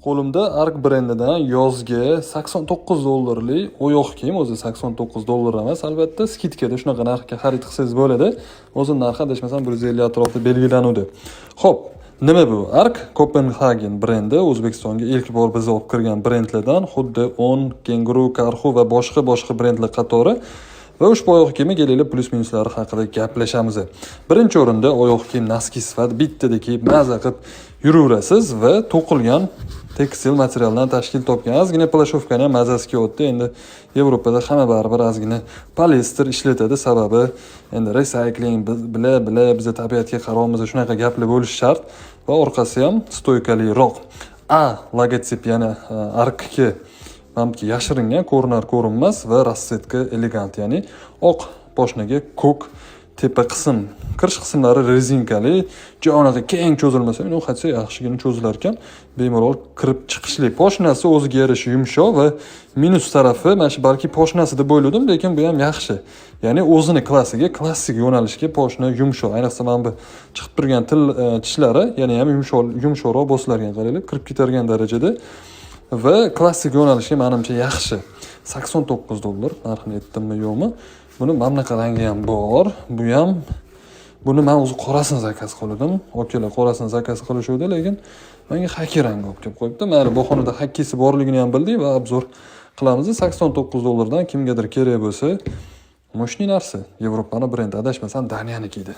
Qo'limda Ark brendidan yozgi $89 oyoq kiyim, o'zi $89 emas, albatta skidkada shunaqa narxga xarid qilsangiz bo'ladi. O'zi narxi adashmasam 150 atrofida belgilanuvdi. Xo'p, nima bu? Ark Copenhagen brendi, O'zbekistonga ilk bor biz olib kirgan brendlardan, xuddi On, Kenguru, Karhu va boshqa brendlar qatori. Va ushbu oyoq kiyimi kelinglar plus minuslari haqida gaplashamiz. Birinchi o'rinda oyoq kiyim naski sifat bittada kiyib maza qilib yuraverasiz va to'qilgan tekstil materialdan tashkil topgan ozgina plashovkani ham mazasi kelyapti. Endi Yevropada hamma baribir ozgina polyester ishlatadi, sababi endi recycling bila biz tabiatga qarorimiz shunaqa gaplar bo'lishi shart va orqasi ham stoykaliroq. Logotip yana Arkki hamki yashiringan, ko'rinmas va rassetka elegant, ya'ni oq poshnaga ko'k tepa qism, kirish qismlari rezinkali, jo'naqa keng cho'zilmasa, u hatto yaxshigina cho'zilar ekan, bemalol kirib chiqishli. Poshnasi o'ziga yarasha yumshoq va minus tarafi mana shu balki poshnasi deb o'yladim, lekin bu ham yaxshi. Ya'ni o'zini klassik yo'nalishga poshna yumshoq. Ayniqsa mana bu chiqib turgan tishlari yana ham yumshoqroq bosilargan, qaranglar, kirib ketargan darajada. Va klassik yo'nalishga menimcha yaxshi. $89 narxini aytdimmi yo'qmi? Buni mamlaqa rangi ham bor. Buni men o'zi qorasini zakaz qildim. Okalar qorasini zakaz qilishuvdi, lekin menga xaki rangi olib kelib qo'yibdi. Mayli, bu xonada hakkisi borligini ham bildik va obzor qilamiz. $89 dan kimgadir kerak bo'lsa, moshni narsa. Yevropaning brendi, adashmasam Daniyaniki edi.